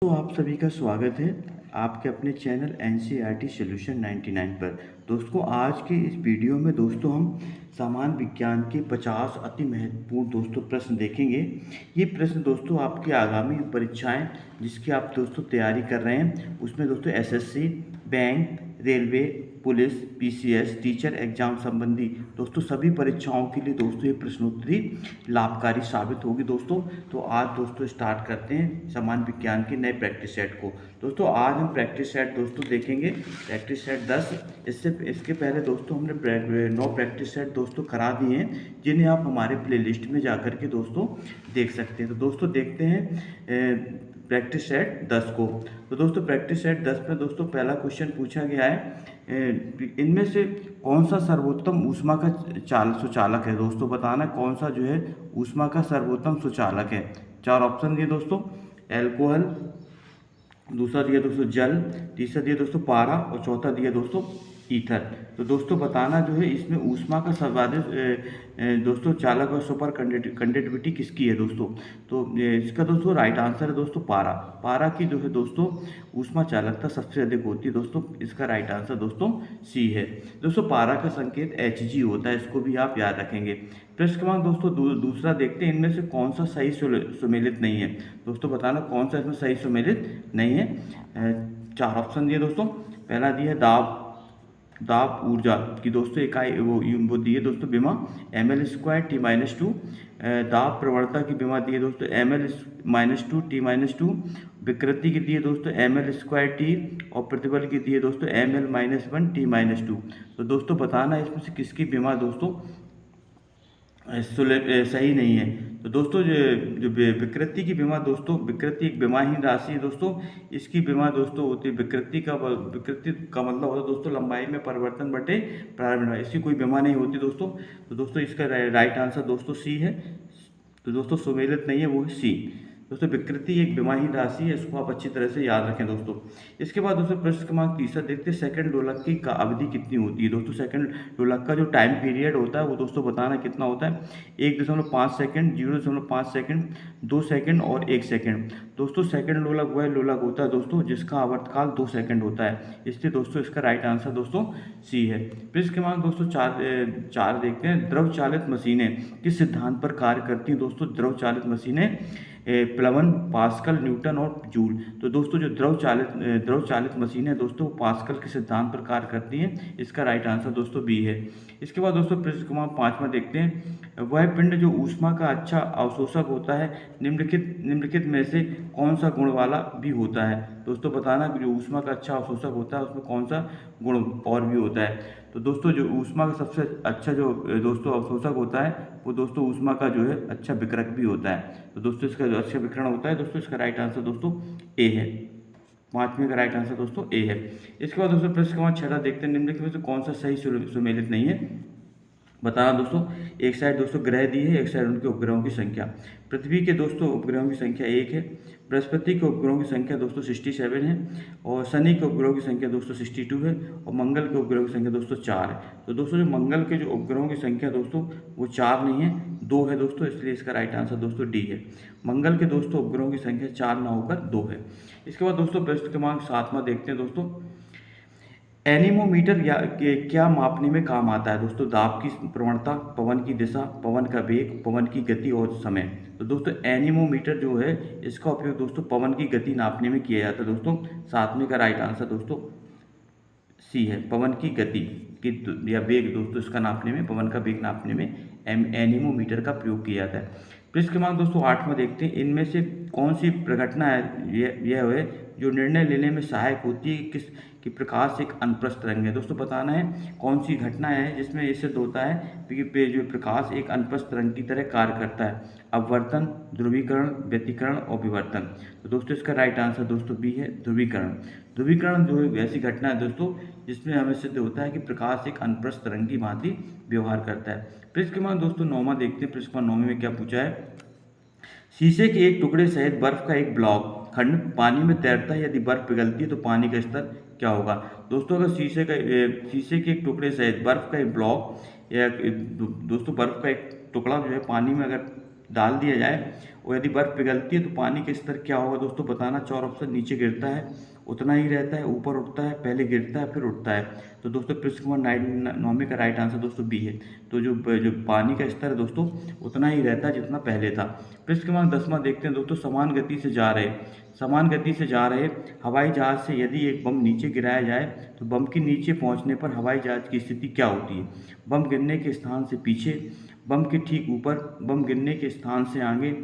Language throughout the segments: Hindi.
तो आप सभी का स्वागत है आपके अपने चैनल एनसीईआरटी सॉल्यूशन 99 पर। दोस्तों आज के इस वीडियो में दोस्तों हम सामान्य विज्ञान के 50 अति महत्वपूर्ण दोस्तों प्रश्न देखेंगे। ये प्रश्न दोस्तों आपकी आगामी परीक्षाएं जिसकी आप दोस्तों तैयारी कर रहे हैं उसमें दोस्तों SSC, bank, railway, police, PCS, teacher exam संबंधी दोस्तों सभी परीक्षाओं के लिए दोस्तों ये प्रश्नोत्तरी लाभकारी साबित होगी दोस्तों। तो आज दोस्तों स्टार्ट करते हैं सामान्य विज्ञान के नए प्रैक्टिस सेट को। दोस्तों आज हम प्रैक्टिस सेट दोस्तों देखेंगे, प्रैक्टिस सेट 10। इसके पहले दोस्तों हमने 9 प्रैक्टिस सेट दोस्तों करा दिए हैं जिन्हें आप हमारे प्लेलिस्ट में जाकर के दोस्तों देख सकते हैं। तो दोस्तों देखते हैं प्रैक्टिस सेट 10 को। तो दोस्तों प्रैक्टिस सेट 10 में दोस्तों पहला क्वेश्चन पूछा गया है, इनमें से कौन सा सर्वोत्तम ऊष्मा का सुचालक है। दोस्तों बताना कौन सा जो है ऊष्मा का सर्वोत्तम सुचालक है। 4 ऑप्शन दिए दोस्तों, अल्कोहल, दूसरा दिया दोस्तों जल, तीसरा दिया दोस्तों पारा और चौथा दिया दोस्तों ईथर। तो दोस्तों बताना जो है इसमें ऊष्मा का सर्वाधिक दोस्तों चालक और सुपर कंडक्टिविटी किसकी है दोस्तों। तो इसका दोस्तों राइट आंसर है दोस्तों पारा। पारा की जो है दोस्तों ऊष्मा चालकता सबसे अधिक होती है दोस्तों। इसका राइट आंसर दोस्तों सी है। दोस्तों पारा का संकेत Hg होता है, इसको भी आप याद रखेंगे। प्रश्न क्रमांक दोस्तों दूसरा देखते हैं, इनमें से कौन सा सही सुमेलित नहीं है। दोस्तों बताना कौन सा इसमें सही सुमेलित नहीं है। 4 ऑप्शन दिए दोस्तों, पहला दिया दाब ऊर्जा की दोस्तों इकाई वो दिए दोस्तों विमा ml² T-2। दाब प्रवणता की विमा दिए दोस्तों ml-2 T-2। विकृति की दिए दोस्तों ml² T और प्रतिबल की दिए दोस्तों ml-1 T-2। तो दोस्तों बताना इसमें से किसकी विमा दोस्तों सही नहीं है। तो दोस्तों जो विकृति की विमा दोस्तों, विकृति एक विमाहीन राशि है दोस्तों। इसकी विमा दोस्तों होती है विकृति का मतलब होता है दोस्तों लंबाई में परिवर्तन बटे प्रारंभ। इसकी कोई विमा नहीं होती दोस्तों। तो दोस्तों इसका राइट आंसर दोस्तों सी है। तो दोस्तों सुमेलित नहीं है, वो है सी। दोस्तों विकृति एक विमाहीन राशि है, इसको आप अच्छी तरह से याद रखें दोस्तों। इसके बाद दोस्तों प्रश्न क्रमांक तीसरा देखते हैं, सेकंड दोलक की अवधि कितनी होती है दोस्तों। सेकंड दोलक का जो टाइम पीरियड होता है वो दोस्तों बताना कितना होता है। 1.5 सेकंड, 0.5 सेकंड, 2 सेकंड और 1 सेकंड। दोस्तों सेकंड लोलक वह लोलक होता है दोस्तों जिसका आवर्तकाल 2 सेकंड होता है, इसलिए दोस्तों इसका राइट आंसर दोस्तों सी है। प्रश्न क्रमांक दोस्तों चार देखते हैं, द्रव चालित मशीनें किस सिद्धांत पर कार्य करती हैं दोस्तों। द्रव चालित मशीनें प्लवन, पास्कल, न्यूटन और जूल। तो दोस्तों जो द्रव चालित मशीनें दोस्तों पास्कल के सिद्धांत पर कार्य करती हैं, इसका राइट आंसर दोस्तों बी है। इसके बाद दोस्तों प्रश्न क्रमांक 5वां देखते हैं, वह पिंड जो ऊष्मा का अच्छा अवशोषक होता है निम्नलिखित में से कौन सा गुण वाला भी होता है। दोस्तों बताना कि जो ऊष्मा का अच्छा अवशोषक होता है उसमें कौन सा गुण और भी होता है। तो दोस्तों जो ऊष्मा का सबसे अच्छा जो दोस्तों अवशोषक होता है वो दोस्तों ऊष्मा का जो है अच्छा विकरक भी होता है। तो दोस्तों इसका जो अच्छा विकरण होता है दोस्तों इसका राइट आंसर दोस्तों ए है। 5वें का राइट आंसर दोस्तों ए है। इसके बाद दोस्तों प्रश्न क्रमांक 6 देखते हैं, निम्नलिखित में से कौन सा सही सुमेलित नहीं है। बताना दोस्तों, एक साइड दोस्तों ग्रह दी है, एक साइड उनके उपग्रहों की संख्या। पृथ्वी के दोस्तों उपग्रहों की संख्या 1 है, बृहस्पति के उपग्रहों की संख्या दोस्तों 67 है, और शनि के उपग्रहों की संख्या दोस्तों 62 है, और मंगल के उपग्रहों की संख्या दोस्तों 4 है। तो दोस्तों जो मंगल के जो उपग्रहों की संख्या दोस्तों वो 4 नहीं है, 2 है दोस्तों, इसलिए इसका राइट आंसर दोस्तों डी है। मंगल के दोस्तों उपग्रहों की संख्या 4 ना होकर 2 है। इसके बाद दोस्तों प्रश्न क्रमांक 7वां देखते हैं दोस्तों, एनीमोमीटर क्या मापने में काम आता है दोस्तों। दाब की प्रवणता, पवन की दिशा, पवन का वेग, पवन की गति और समय। तो दोस्तों एनीमोमीटर जो है इसका उपयोग दोस्तों पवन की गति नापने में किया जाता है दोस्तों। 7वें का राइट आंसर दोस्तों सी है, पवन की गति की या वेग दोस्तों इसका नापने में, पवन का वेग नापने में एनीमोमीटर का प्रयोग किया जाता है। प्रश्न क्रमांक दोस्तों 8वां देखते हैं, इनमें से कौन सी प्रघटना है यह है जो निर्णय लेने में सहायक होती है किस कि प्रकाश एक अनप्रस्थ तरंग है। दोस्तों बताना है कौन सी घटना है जिसमें ये सिद्ध होता है कि जो प्रकाश एक अनप्रस्थ तरंग की तरह कार्य करता है। अपवर्तन, ध्रुवीकरण, व्यतिकरण और विवर्तन। तो दोस्तों इसका राइट आंसर दोस्तों बी है, ध्रुवीकरण। ध्रुवीकरण जो है ऐसी घटना है दोस्तों जिसमें हमें सिद्ध होता है कि प्रकाश एक अनप्रस्थ तरंग की भांति व्यवहार करता है। प्रश्न क्रमांक दोस्तों 9वां देखते हैं, प्रश्न क्रमांक 9 में क्या पूछा है, शीशे के एक टुकड़े सहित बर्फ का एक ब्लॉक खंड पानी में तैरता है, यदि बर्फ पिघलती है तो पानी का स्तर क्या होगा। दोस्तों अगर शीशे के एक टुकड़े सहित बर्फ का एक ब्लॉक या दोस्तों बर्फ का एक टुकड़ा जो है पानी में अगर डाल दिया जाए और यदि बर्फ़ पिघलती है तो पानी का स्तर क्या होगा दोस्तों बताना। 4 ऑप्शन, नीचे गिरता है उतना ही रहता है, ऊपर उठता है, पहले गिरता है फिर उठता है। तो दोस्तों प्रश्न क्रमांक 9 का राइट आंसर दोस्तों बी है। तो जो पानी का स्तर है दोस्तों उतना ही रहता है जितना पहले था। प्रश्न क्रमांक 10वां देखते हैं दोस्तों, समान गति से जा रहे हवाई जहाज से यदि एक बम नीचे गिराया जाए तो बम के नीचे पहुंचने पर हवाई जहाज की स्थिति क्या होती है। बम गिरने के स्थान से पीछे, बम के ठीक ऊपर, बम गिरने के स्थान से आगे,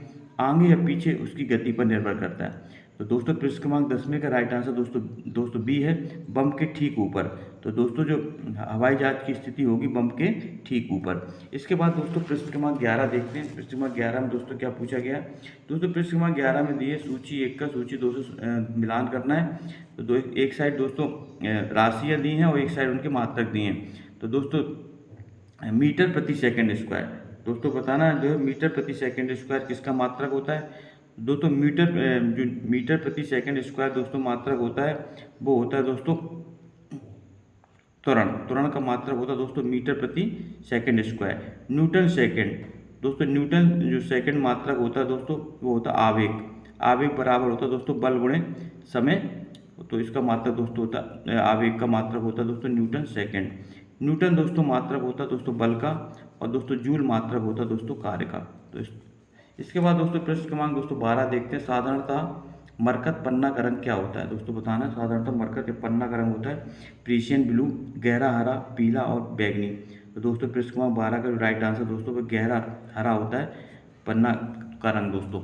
आगे या पीछे उसकी गति पर निर्भर करता है। तो दोस्तों प्रश्न क्रमांक 10वें का राइट आंसर दोस्तों बी है, बम के ठीक ऊपर। तो दोस्तों जो हवाई जहाज की स्थिति होगी बम के ठीक ऊपर। इसके बाद दोस्तों प्रश्न क्रमांक 11 देखते हैं। प्रश्न क्रमांक 11 में दोस्तों क्या पूछा गया है। दोस्तों प्रश्न क्रमांक 11 में दिए सूची 1 का सूची 2 से मिलान करना है। तो एक साइड दोस्तों राशियाँ दी हैं और एक साइड उनके मात्रक दिए हैं। तो दोस्तों मीटर प्रति सेकंड स्क्वायर, दोस्तों बताना है जो है मीटर प्रति सेकंड स्क्वायर किसका मात्रक होता है। दोस्तों जो मीटर प्रति सेकंड स्क्वायर दोस्तों मात्रक होता है वो होता है दोस्तों त्वरण का मात्रक होता है दोस्तों मीटर प्रति सेकंड स्क्वायर। न्यूटन सेकंड, दोस्तों न्यूटन जो सेकंड मात्रक होता है दोस्तों वो होता है आवेग बराबर होता है दोस्तों बल गुणे समय। तो इसका मात्रक दोस्तों होता है आवेग का मात्रक होता है दोस्तों न्यूटन सेकंड। न्यूटन दोस्तों मात्रक होता है दोस्तों बल का और दोस्तों जूल मात्रक होता है दोस्तों कार्य का। तो इसके बाद दोस्तों प्रश्न क्रमांक दोस्तों 12 देखते हैं। साधारणतः मरकत पन्ना का रंग क्या होता है। दोस्तों बताना साधारणतः मरकत पन्ना का रंग होता है प्रीशियन ब्लू, गहरा हरा, पीला और बैगनी। तो दोस्तों प्रश्न क्रमांक 12 का जो राइट आंसर दोस्तों वो गहरा हरा होता है पन्ना का रंग। दोस्तों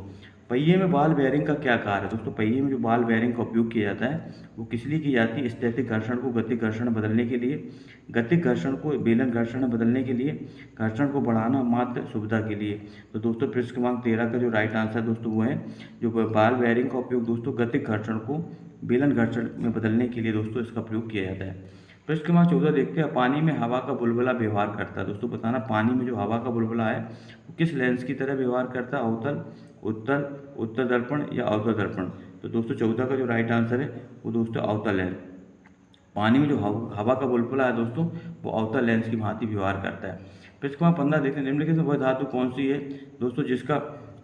पहिए में बॉल बेयरिंग का क्या कार्य है। दोस्तों पहिए में जो बॉल बेयरिंग का उपयोग किया जाता है वो किस लिए की जाती है। स्थैतिक घर्षण को गतिक घर्षण में बदलने के लिए, गतिक घर्षण को बेलन घर्षण में बदलने के लिए, घर्षण को बढ़ाना, मात्र सुविधा के लिए। तो दोस्तों प्रश्न क्रमांक 13 का जो राइट आंसर दोस्तों वो है जो बॉल बेयरिंग का उपयोग दोस्तों गतिक घर्षण को बेलन घर्षण में बदलने के लिए दोस्तों इसका प्रयोग किया जाता है। प्रश्न क्रमांक 14 देखते हैं। पानी में हवा का बुलबुला व्यवहार करता है। दोस्तों बताना पानी में जो हवा का बुलबुला है वो किस लेंस की तरह व्यवहार करता है। अवतल, उत्तर दर्पण या अवतल दर्पण। तो दोस्तों 14 का जो राइट आंसर है वो दोस्तों अवतल है। पानी में जो हवा का बुलबुला है दोस्तों वो अवतल लेंस की भांति व्यवहार करता है। प्रश्न क्रमांक 15 देखते हैं। निम्नलिखित में वह धातु कौन सी है दोस्तों जिसका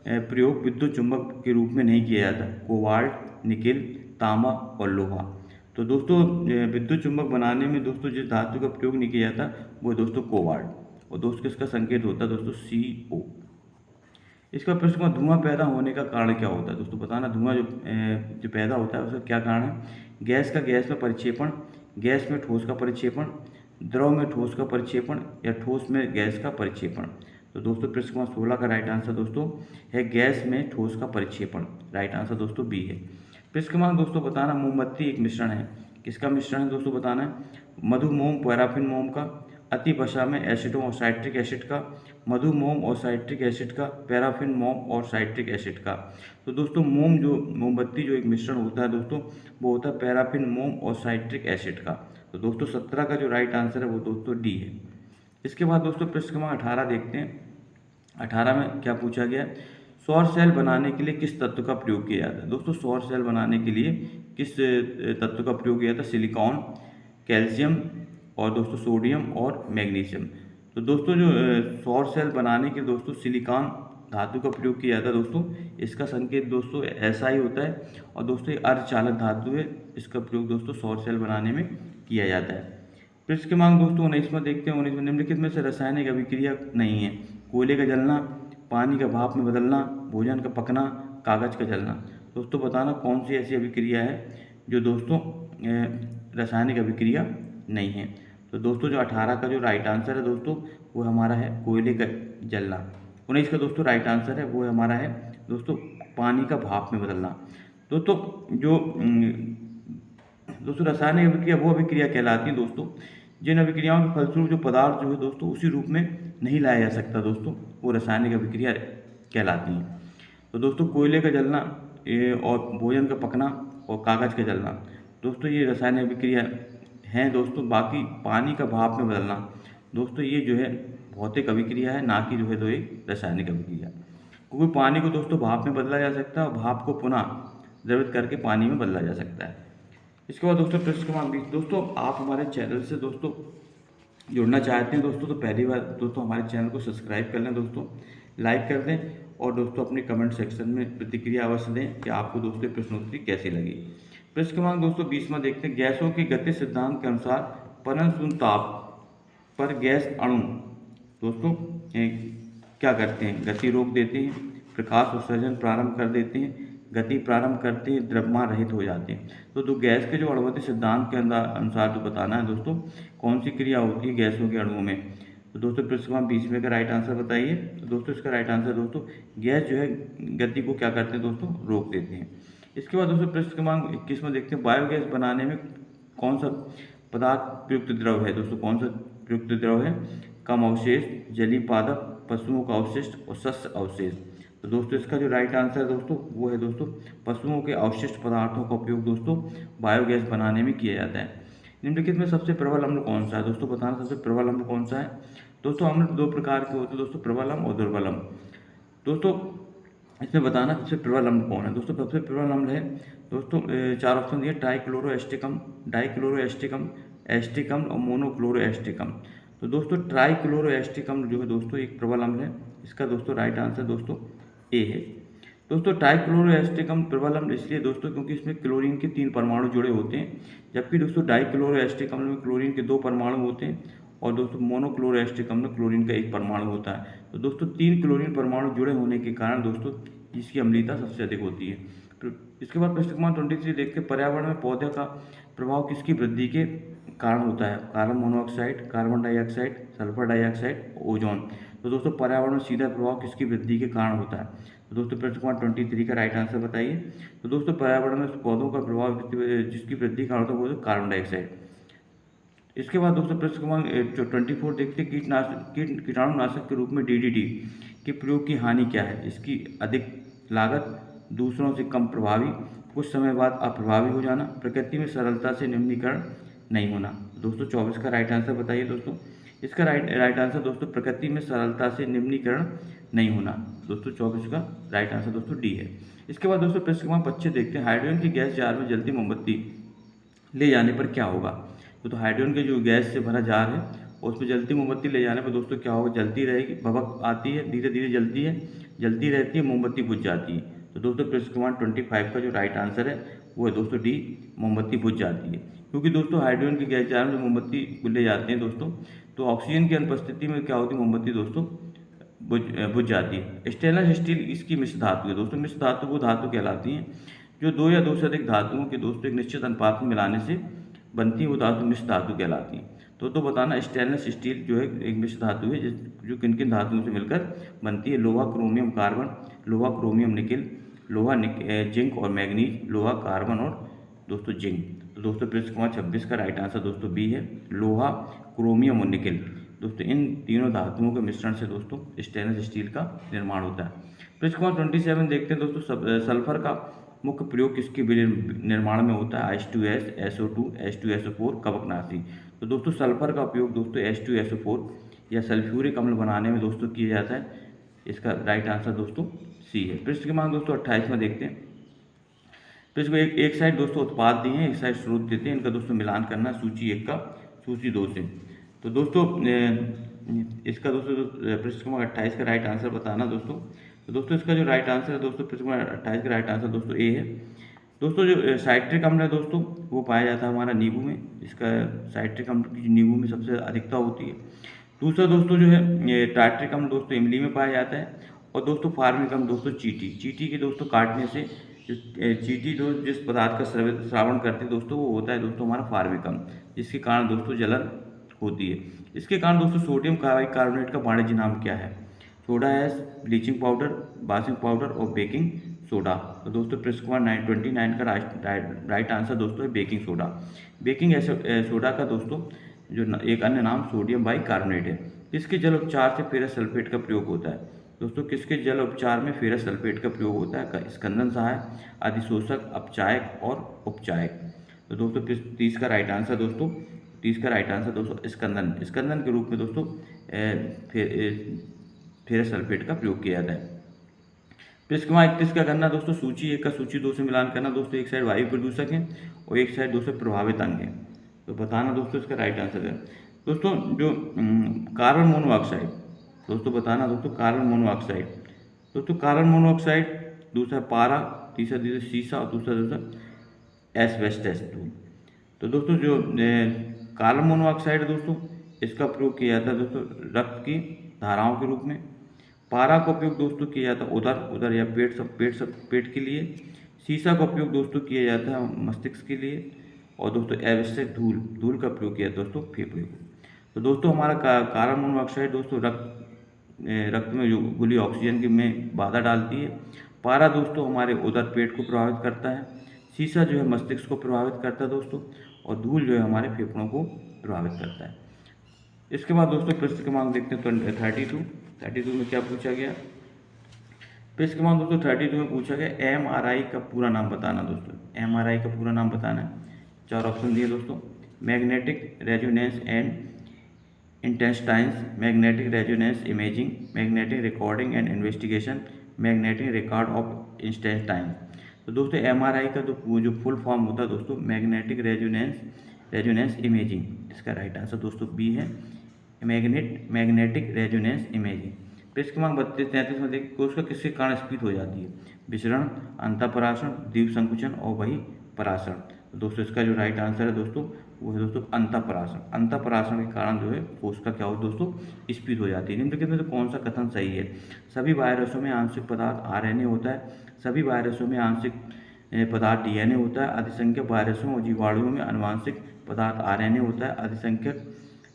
प्रयोग विद्युत चुंबक के रूप में नहीं किया जाता। कोबाल्ट, निकेल, तांबा और लोहा। तो दोस्तों विद्युत चुंबक बनाने में दोस्तों जिस धातु का प्रयोग नहीं किया जाता वो है दोस्तों कोबाल्ट और दोस्तों इसका संकेत होता है दोस्तों CO। इसका प्रश्न में धुआं पैदा होने का कारण क्या होता है। दोस्तों बताना धुआं जो पैदा होता है उसका क्या कारण है। गैस का गैस में परिक्षेपण, गैस में ठोस का परिक्षेपण, द्रव में ठोस का परिक्षेपण या ठोस में गैस का परिक्षेपण। तो दोस्तों प्रश्न क्रमांक 16 का राइट आंसर दोस्तों है गैस में ठोस का परिक्षेपण। राइट आंसर दोस्तों बी है। प्रश्न क्रमांक दोस्तों बताना मोमबत्ती एक मिश्रण है। किसका मिश्रण है दोस्तों बताना है। मधु मोम, पैराफिन मोम का, अति वसा में एसिडों और साइट्रिक एसिड का, मधु मोम और साइट्रिक एसिड का, पैराफिन मोम और साइट्रिक एसिड का। तो दोस्तों मोमबत्ती जो एक मिश्रण होता है दोस्तों वो होता है पैराफिन मोम और साइट्रिक एसिड का। तो दोस्तों 17 का जो राइट आंसर है वो दोस्तों डी है। इसके बाद दोस्तों प्रश्न क्रमांक 18 देखते हैं। 18 में क्या पूछा गया है। सौर सेल बनाने के लिए किस तत्व का प्रयोग किया जाता है। दोस्तों सौर सेल बनाने के लिए किस तत्व का प्रयोग किया जाता है। सिलिकॉन, कैल्शियम और दोस्तों सोडियम और मैग्नीशियम। तो दोस्तों जो सौर सेल बनाने के दोस्तों सिलिकॉन धातु का प्रयोग किया जाता है दोस्तों। इसका संकेत दोस्तों ऐसा ही होता है और दोस्तों ये अर्धचालक धातु है। इसका प्रयोग दोस्तों सौर सेल बनाने में किया जाता है। प्रश्न क्रमांक दोस्तों 19 में देखते हैं। 19 में निम्नलिखित में से रासायनिक अभिक्रिया नहीं है। कोयले का जलना, पानी का भाप में बदलना, भोजन का पकना, कागज का जलना। दोस्तों बताना कौन सी ऐसी अभिक्रिया है जो दोस्तों रासायनिक अभिक्रिया नहीं है। तो दोस्तों जो 18 का जो राइट आंसर है दोस्तों वो हमारा है कोयले का जलना। 19 का दोस्तों राइट आंसर है वो हमारा है दोस्तों पानी का भाप में बदलना। दोस्तों जो दोस्तों रासायनिक अभिक्रिया वो अभिक्रिया कहलाती है दोस्तों जिन अभिक्रियाओं के फलस्वरूप जो पदार्थ जो है दोस्तों उसी रूप में नहीं लाया जा सकता दोस्तों वो रासायनिक अभिक्रिया कहलाती हैं। तो दोस्तों कोयले का जलना और भोजन का पकना और कागज का जलना दोस्तों ये रासायनिक अभिक्रिया हैं दोस्तों। बाकी पानी का भाप में बदलना दोस्तों ये जो है भौतिक अभिक्रिया है ना कि जो है तो एक रासायनिक अभिक्रिया। क्योंकि पानी को दोस्तों भाप में बदला जा सकता है और भाप को पुनः द्रवित करके पानी में बदला जा सकता है। इसके बाद दोस्तों प्रश्न क्रमांक 20। दोस्तों आप हमारे चैनल से दोस्तों जुड़ना चाहते हैं दोस्तों तो पहली बार दोस्तों हमारे चैनल को सब्सक्राइब कर लें दोस्तों, लाइक कर दें और दोस्तों अपने कमेंट सेक्शन में प्रतिक्रिया अवश्य दें कि आपको दोस्तों प्रश्नोत्तरी कैसी लगी। प्रश्न क्रमांक दोस्तों 20वां देखते हैं, गैसों के गति सिद्धांत के अनुसार पनन शून्य ताप पर गैस अणु दोस्तों क्या करते हैं? गति रोक देते हैं, प्रकाश उत्सर्जन प्रारंभ कर देते हैं, गति प्रारंभ करते हैं, द्रव्यमान रहित हो जाते हैं। तो गैस के जो अणुगति सिद्धांत के अनुसार तो बताना है दोस्तों कौन सी क्रिया होती है गैसों के अणुओं में। तो दोस्तों प्रश्न क्रमांक 20 में का राइट आंसर बताइए। तो दोस्तों इसका राइट आंसर दोस्तों गैस जो है गति को क्या करते हैं दोस्तों? रोक देते हैं। इसके बाद दोस्तों प्रश्न क्रमांक 21 में देखते हैं, बायोगैस बनाने में कौन सा पदार्थ प्रयुक्त द्रव है दोस्तों? कौन सा प्रयुक्त द्रव है? कम अवशेष, जलीय पादप, पशुओं का अवशिष्ट और शस्य अवशेष। तो दोस्तों इसका जो राइट आंसर है दोस्तों वो है दोस्तों पशुओं के अवशिष्ट पदार्थों का उपयोग दोस्तों बायोगैस बनाने में किया जाता है। निम्नलिखित में सबसे प्रबल अम्ल कौन सा है दोस्तों? बताना सबसे प्रबल अम्ल कौन सा है। दोस्तों अम्ल दो प्रकार के होते हैं दोस्तों, प्रबल अम्ल और दुर्बल अम्ल। दोस्तों इसमें बताना सबसे प्रबल अम्ल कौन है। दोस्तों सबसे प्रबल अम्ल है दोस्तों 4 ऑप्शन दिए, ट्राइक्लोरो एस्टिकम, डाइक्लोरो एस्टिकम, एस्टिक अम्ल और मोनोक्लोरो एस्टिक अम्ल। तो दोस्तों ट्राइक्लोरो एस्टिक अम्ल जो है दोस्तों एक प्रबल अम्ल है। इसका दोस्तों राइट आंसर दोस्तों ए है। दोस्तों ट्राइक्लोरो एस्टिक अम्ल प्रबल अम्ल इसलिए दोस्तों क्योंकि इसमें क्लोरीन के 3 परमाणु जुड़े होते हैं, जबकि दोस्तों डाइक्लोरो एस्टिक अम्ल में क्लोरीन के 2 परमाणु होते हैं और दोस्तों मोनोक्लोरो एस्टिक अम्ल में क्लोरीन का 1 परमाणु होता है। तो दोस्तों 3 क्लोरीन परमाणु जुड़े होने के कारण दोस्तों इसकी अम्लीयता सबसे अधिक होती है। तो इसके बाद प्रश्न क्रमांक 23 देखते हैं, पर्यावरण में पौधे का प्रभाव किसकी वृद्धि के कारण होता है? Carbon monoxide, carbon dioxide, sulphur dioxide, ozone. तो दोस्तों पर्यावरण में सीधा प्रभाव किसकी वृद्धि के कारण होता है? तो दोस्तों प्रश्न क्रमांक 23 का राइट आंसर बताइए। तो दोस्तों पर्यावरण में पौधों का प्रभाव जिसकी वृद्धि का कारण होता है वो है कार्बन डाइऑक्साइड। इसके बाद दोस्तों प्रश्न क्रमांक 24 देखते हैं, कीटाणुनाशक के रूप में डीडीटी के प्रयोग की हानि क्या है? इसकी अधिक लागत, दूसरों से कम प्रभावी, कुछ समय बाद अप्रभावी हो जाना, प्रकृति में सरलता से निम्नीकरण नहीं होना। दोस्तों 24 का राइट आंसर बताइए दोस्तों। इसका राइट आंसर दोस्तों प्रकृति में सरलता से निम्नीकरण नहीं होना। दोस्तों 24 का राइट आंसर दोस्तों डी है। इसके बाद दोस्तों प्रश्न क्रमांक 25 देखते हैं, हाइड्रोजन की गैस जार में जलती मोमबत्ती ले जाने पर क्या होगा? तो हाइड्रोजन के जो गैस से भरा जार है और उसमें जलती मोमबत्ती ले जाने पर दोस्तों क्या होगा? जलती रहेगी, भभक आती है, धीरे धीरे जलती है, जलती रहती है, मोमबत्ती बुझ जाती है। तो दोस्तों प्रश्न क्रमांक 25 का जो राइट आंसर है वो है दोस्तों डी, मोमबत्ती बुझ जाती है। क्योंकि दोस्तों हाइड्रोजन की गैस जार में जो मोमबत्ती ले जाते हैं दोस्तों तो ऑक्सीजन की अनुपस्थिति में क्या होती है? मोमबत्ती दोस्तों बुझ जाती है। स्टेनलेस स्टील इसकी मिश्र धातु है दोस्तों। मिश्र धातु वो धातु कहलाती हैं जो 2 या 2 से अधिक धातुओं के दोस्तों एक निश्चित अनुपात में मिलाने से बनती है, वो धातु मिश्र धातु कहलाती है। तो बताना स्टेनलेस स्टील जो है एक मिश्र धातु है जो किन किन धातुओं से मिलकर बनती है? लोहा, क्रोमियम, कार्बन, लोहा, क्रोमियम, निकेल, लोहा, जिंक और मैग्नीज, लोहा, कार्बन और दोस्तों जिंक। तो दोस्तों प्रश्न क्रमांक 26 का राइट आंसर दोस्तों बी है, लोहा, क्रोमियम और निकेल। दोस्तों इन तीनों धातुओं के मिश्रण से दोस्तों स्टेनलेस स्टील का निर्माण होता है। प्रश्न क्रमांक 27 देखते हैं दोस्तों, सल्फर का मुख्य प्रयोग किसके निर्माण में होता है? H2S, SO2, H2SO4, कवकनाशी। तो दोस्तों सल्फर का उपयोग दोस्तों H2SO4 या सल्फ्यूरिक अम्ल बनाने में दोस्तों किया जाता है। इसका राइट आंसर दोस्तों सी है। प्रश्न क्रमांक दोस्तों 28 में देखते हैं, प्रश्न को एक साइड दोस्तों उत्पाद दिए हैं, एक साइड स्रोत देते हैं, इनका दोस्तों मिलान करना सूची 1 का सूची 2 से। तो दोस्तों इसका दोस्तों प्रश्न क्रमांक 28 का राइट आंसर बताना दोस्तों। तो दोस्तों इसका जो राइट आंसर है दोस्तों प्रश्न क्रमांक 28 का राइट आंसर दोस्तों ए है। दोस्तों जो साइट्रिक अम्ल है दोस्तों वो पाया जाता है हमारा नींबू में। इसका साइट्रिक अम्ल की नींबू में सबसे अधिकता होती है। दूसरा दोस्तों जो है टार्ट्रिक अम्ल दोस्तों इमली में पाया जाता है। और दोस्तों फार्मिक अम्ल दोस्तों चींटी के दोस्तों काटने से चींटी दोस्त जिस पदार्थ का श्रावण करते हैं दोस्तों वो होता है दोस्तों हमारा फार्मिक अम्ल, जिसके कारण दोस्तों जलन होती है। इसके कारण दोस्तों सोडियम कार्बोनेट का वाणिज्य नाम क्या है? Soda ash, bleaching powder, washing powder और बेकिंग सोडा। तो दोस्तों प्रश्न क्रमांक 29 का राइट आंसर दोस्तों है बेकिंग सोडा। बेकिंग सोडा का दोस्तों जो एक अन्य नाम सोडियम बाइकार्बोनेट है। किसके जल उपचार से फेरस सल्फेट का प्रयोग होता है? दोस्तों किसके जल उपचार में फेरस सल्फेट का प्रयोग होता है? स्कंदन सहायक, अधिशोषक, अपचायक और उपचायक। तो दोस्तों 30 का राइट आंसर दोस्तों 30 का राइट आंसर दोस्तों स्कंदन के रूप में दोस्तों फेरस सल्फेट का प्रयोग किया जाता है। प्रश्न क्रमांक 31 का करना दोस्तों सूची 1 का सूची 2 से मिलान करना। दोस्तों एक साइड वायु प्रदूषक है और एक साइड दोस्तों प्रभावित अंग है। तो बताना दोस्तों इसका राइट आंसर है दोस्तों जो कार्बन मोनोऑक्साइड। दोस्तों बताना दोस्तों कार्बन मोनोऑक्साइड दोस्तों कार्बन मोनोऑक्साइड, दूसरा पारा, तीसरा तीसरा शीशा और दूसरा दूसरा एस्बेस्टस धूल। तो दोस्तों जो कार्बन मोनोऑक्साइड है दोस्तों, इसका प्रयोग किया जाता है दोस्तों रक्त की धाराओं के रूप में। पारा का उपयोग दोस्तों किया जाता है उदर या पेट के लिए। शीशा का उपयोग दोस्तों किया जाता है मस्तिष्क के लिए। और दोस्तों एस्बेस्टस धूल का प्रयोग किया जाता है दोस्तों फेफड़े को। तो दोस्तों हमारा कार्बन मोनोऑक्साइड दोस्तों रक्त में जो घुली ऑक्सीजन की में बाधा डालती है। पारा दोस्तों हमारे उदर पेट को प्रभावित करता है। शीशा जो है मस्तिष्क को प्रभावित करता है दोस्तों। और धूल जो है हमारे फेफड़ों को प्रभावित करता है। इसके बाद दोस्तों प्रश्न क्रमांक देखते हैं 32 में क्या पूछा गया। प्रश्न क्रमांक दोस्तों 32 में पूछा गया MRI का पूरा नाम बताना। दोस्तों MRI का पूरा नाम बताना है। 4 ऑप्शन दिए दोस्तों, magnetic resonance and intestines, magnetic resonance imaging, magnetic recording and investigation, magnetic record of intestine. तो दोस्तों MRI का तो जो फुल फॉर्म होता है दोस्तों मैग्नेटिक रेजोनेंस इमेजिंग, इसका राइट आंसर दोस्तों बी है, मैग्नेटिक रेजोनेंस इमेजिंग। प्रश्न क्रमांक 32-33 में देखिए कोशिका किसके कारण स्फीत हो जाती है। विसरण, अंतःपराशरण, द्वीप संकुचन और वही पराशरण। तो दोस्तों इसका जो राइट आंसर है दोस्तों वो है दोस्तों अंतःपराशरण। अंतःपराशरण के कारण जो है कोशिका क्या हो दोस्तों स्फीत हो जाती है। निम्नलिखित में से कौन सा कथन सही है। सभी वायरसों में आंशिक पदार्थ RNA होता है। सभी वायरसों में आंशिक पदार्थ DNA होता है। अधिसंख्यक वायरसों और जीवाणुओं में आनुवांशिक पदार्थ RNA होता है। अधिसंख्यक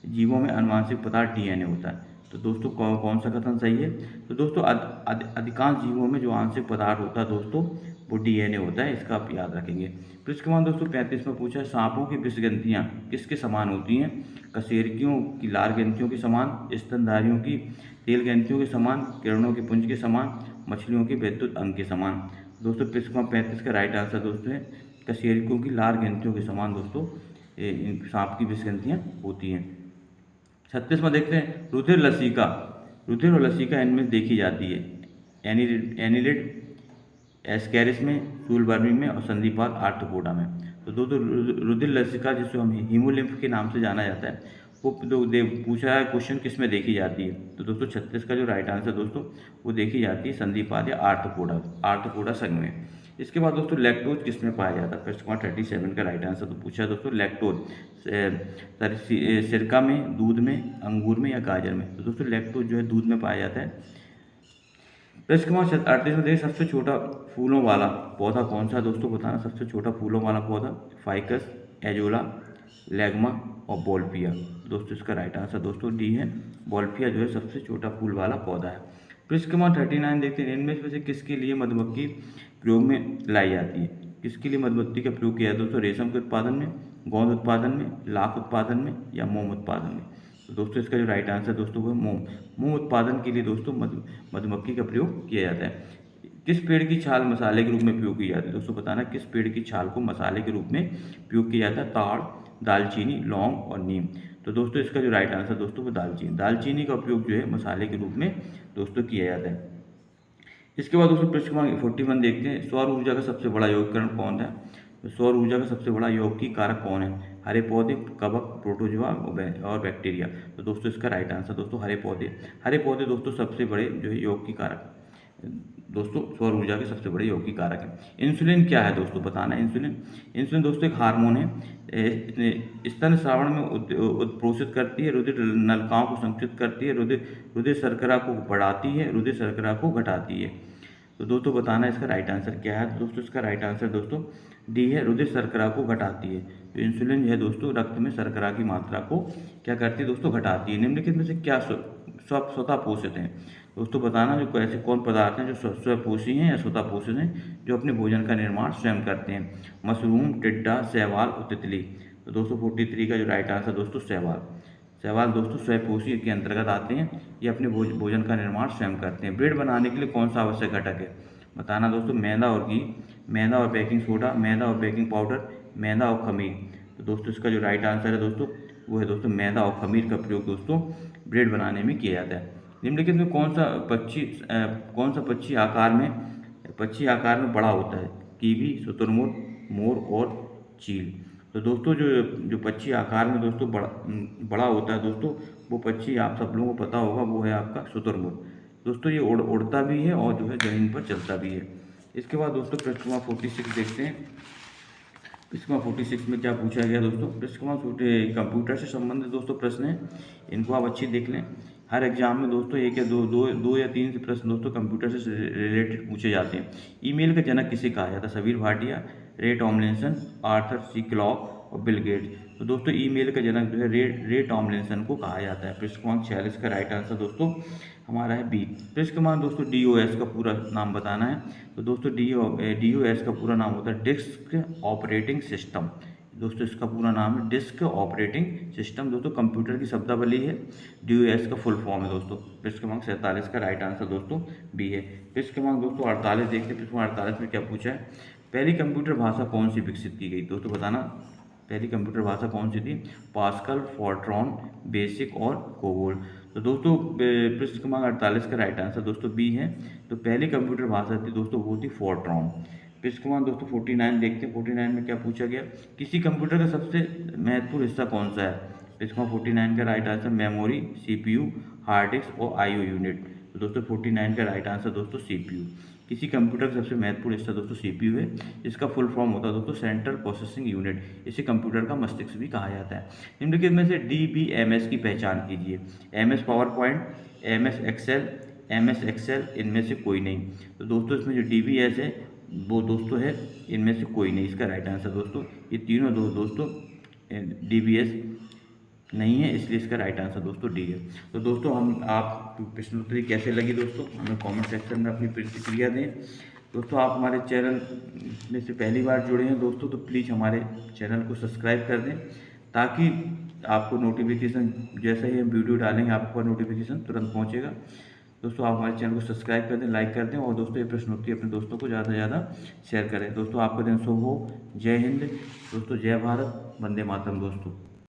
जीवों में आनुवांशिक पदार्थ DNA होता है। तो दोस्तों कौन सा कथन सही है। तो दोस्तों अधिकांश जीवों में जो आंशिक पदार्थ होता है दोस्तों वो DNA होता है, इसका आप याद रखेंगे। प्रश्न क्रमांक दोस्तों 35 में पूछा सांपों की विषग्रंथियाँ किसके समान होती हैं। कशेरुकियों की लार ग्रंथियों के समान, स्तनधारियों की तेल ग्रंथियों के समान, किरणों के पुंज के समान, मछलियों के वैद्युत अंग के समान। दोस्तों प्रश्न क्रमांक 35 का राइट आंसर दोस्तों है कशेरुकियों की लार ग्रंथियों के समान दोस्तों सांप की विषग्रंथियाँ होती हैं। 36 में देखते हैं रुधिर और लसिका इनमें देखी जाती है। एनिलिड एस्कैरिस में, शूलवर्मी में और संधिपाद आर्थ्रोपोडा में। तो दोस्तों रुधिर लसिका जिसे हम हीमोलिम्फ के नाम से जाना जाता है वो पूछा है क्वेश्चन किस में देखी जाती है। तो दोस्तों 36 का जो राइट आंसर दोस्तों वो देखी जाती है संधिपाद या आर्थ्रोपोडा संघ में। इसके बाद दोस्तों लैक्टोज किस में पाया जाता है। प्रश्न क्रमांक 37 का राइट आंसर तो पूछा है दोस्तों लैक्टोज सिरका में, दूध में, अंगूर में या गाजर में। तो दोस्तों लैक्टोज जो है दूध में पाया जाता है। प्रश्न क्रमांक 38 में देखिए सबसे छोटा फूलों वाला पौधा कौन सा दोस्तों बताना। सबसे छोटा फूलों वाला पौधा फाइकस, एजोला, लेग्मा और बॉल्फिया। दोस्तों इसका राइट आंसर दोस्तों डी है, बॉल्फिया जो है सबसे छोटा फूल वाला पौधा है। प्रश्न क्रमांक 39 देखते हैं इनमें से किसके लिए मधुमक्खी प्रयोग में लाई जाती है। किसके लिए मधुमक्खी का प्रयोग किया जाता है दोस्तों। रेशम के उत्पादन में, गोंद उत्पादन में, लाख उत्पादन में या मोम उत्पादन में। तो दोस्तों इसका जो राइट आंसर दोस्तों वो मोम उत्पादन के लिए दोस्तों मधुमक्खी का प्रयोग किया जाता है। किस पेड़ की छाल मसाले के रूप में प्रयोग की जाती है दोस्तों बताना। किस पेड़ की छाल को मसाले के रूप में प्रयोग किया जाता है। ताड़, दालचीनी, लौंग और नीम। तो दोस्तों इसका जो राइट आंसर दोस्तों वो दालचीनी का उपयोग जो है मसाले के रूप में दोस्तों किया जाता है। इसके बाद दोस्तों प्रश्न क्रमांक 41 देखते हैं सौर ऊर्जा का सबसे बड़ा यौगिकरण कौन है। तो सौर ऊर्जा का सबसे बड़ा यौगिक कारक कौन है। हरे पौधे, कवक, प्रोटोजोआ और बैक्टीरिया। तो दोस्तों इसका राइट आंसर दोस्तों हरे पौधे दोस्तों सबसे बड़े जो है यौगिक कारक दोस्तों सौर ऊर्जा के सबसे बड़े यौगिक कारक है। इंसुलिन क्या है दोस्तों बताना। इंसुलिन दोस्तों एक हार्मोन है, स्तन श्रावण में उत्प्रेषित करती है, रुधिर नलिकाओं को संकुचित करती है, रुधिर शर्करा को बढ़ाती है, रुधिर शर्करा को घटाती है। तो दोस्तों बताना इसका राइट आंसर क्या है। दोस्तों इसका राइट आंसर दोस्तों डी है, रुधिर शर्करा को घटाती है। तो इंसुलिन जो है दोस्तों रक्त में शर्करा की मात्रा को क्या करती है दोस्तों घटाती है। निम्नलिखित में से क्या स्वतः पोषित हैं दोस्तों बताना। जो ऐसे कौन पदार्थ हैं जो स्वपोषी हैं या स्वतः पोषित हैं जो अपने भोजन का निर्माण स्वयं करते हैं। मशरूम, टिड्डा, शैवाल और तितली। तो दोस्तों 43 का जो राइट आंसर दोस्तों शैवाल दोस्तों स्वपोषी के अंतर्गत आते हैं। ये अपने भोजन का निर्माण स्वयं करते हैं। ब्रेड बनाने के लिए कौन सा आवश्यक घटक है बताना दोस्तों। मैदा और घी, मैदा और बेकिंग सोडा, मैदा और बेकिंग पाउडर, मैदा और खमीर। तो दोस्तों इसका जो राइट आंसर है दोस्तों वो है दोस्तों मैदा और खमीर का प्रयोग दोस्तों ब्रेड बनाने में किया जाता है। निम्नलिखित में कौन सा पक्षी आकार में बड़ा होता है। कीवी, शुतुरमुर्ग, मोर और चील। तो दोस्तों जो पक्षी आकार में दोस्तों बड़ा होता है दोस्तों वो पक्षी आप सब लोगों को पता होगा वो है आपका शुतुरमुर्ग। दोस्तों ये उड़ता भी है और जो है ज़मीन पर चलता भी है। इसके बाद दोस्तों प्रश्न क्रमांक 46 देखते हैं। प्रश्न क्रमांक 46 में क्या पूछा गया दोस्तों, प्रश्न क्रमांक कंप्यूटर से संबंधित दोस्तों प्रश्न हैं, इनको आप अच्छी देख लें। हर एग्जाम में दोस्तों एक या दो या तीन से प्रश्न दोस्तों कंप्यूटर से रिलेटेड पूछे जाते हैं। ईमेल का जनक किसे कहा जाता है? सबीर भाटिया, रे टॉमलिंसन, आर्थर सी क्लॉक और बिल गेट्स। तो दोस्तों ईमेल का जनक जो है रे टॉमलिंसन को कहा जाता है। प्रश्न क्रमांक 46 का राइट आंसर दोस्तों हमारा है बी। प्रश्न क्रमांक दोस्तों DOS का पूरा नाम बताना है। तो दोस्तों DOS का पूरा नाम होता है डिस्क ऑपरेटिंग सिस्टम। दोस्तों इसका पूरा नाम है डिस्क ऑपरेटिंग सिस्टम। दोस्तों कंप्यूटर की शब्दावली है, DOS का फुल फॉर्म है दोस्तों। प्रश्न क्रमांक 47 का राइट आंसर दोस्तों बी है। प्रश्न क्रमांक दोस्तों 48 देखते हैं। प्रश्न क्रमांक 48 में क्या पूछा है? पहली कंप्यूटर भाषा कौन सी विकसित की गई? दोस्तों बताना, पहली कंप्यूटर भाषा कौन सी थी? पास्कल, फोर्ट्रॉन, बेसिक और कोबोल। तो दोस्तों प्रश्न क्रमांक 48 का राइट आंसर दोस्तों बी है। तो पहली कंप्यूटर भाषा थी दोस्तों वो थी फोर्ट्रॉन। प्रश्न क्रमांक दोस्तों 49 देखते हैं। 49 में क्या पूछा गया? किसी कंप्यूटर का सबसे महत्वपूर्ण हिस्सा कौन सा है? प्रश्न क्रमांक 49 का right answer memory, CPU, hard disk और IO यूनिट। तो दोस्तों 49 का राइट आंसर दोस्तों CPU। किसी कंप्यूटर का सबसे महत्वपूर्ण हिस्सा दोस्तों CPU है। इसका फुल फॉर्म होता है दोस्तों सेंट्रल प्रोसेसिंग यूनिट। इसे कंप्यूटर का मस्तिष्क भी कहा जाता है। निम्नलिखित में से DBMS की पहचान कीजिए। MS PowerPoint, MS Excel, इनमें से कोई नहीं। तो दोस्तों इसमें जो DBS है वो दोस्तों है इनमें से कोई नहीं। इसका राइट आंसर दोस्तों ये तीनों दोस्तों DBS नहीं है, इसलिए इसका राइट आंसर दोस्तों डी है। तो दोस्तों हम आप प्रश्नोत्तरी कैसे लगी दोस्तों हमें कमेंट सेक्शन में अपनी प्रतिक्रिया दें। दोस्तों आप हमारे चैनल में से पहली बार जुड़े हैं दोस्तों तो प्लीज़ हमारे चैनल को सब्सक्राइब कर दें, ताकि आपको नोटिफिकेशन जैसे ही हम वीडियो डालेंगे आपको नोटिफिकेशन तुरंत पहुँचेगा। दोस्तों आप हमारे चैनल को सब्सक्राइब कर दें, लाइक कर दें और दोस्तों ये प्रश्नोत्तरी अपने दोस्तों को ज़्यादा से ज़्यादा शेयर करें। दोस्तों आपका दिन शुभ हो। जय हिंद दोस्तों, जय भारत, वंदे मातरम दोस्तों।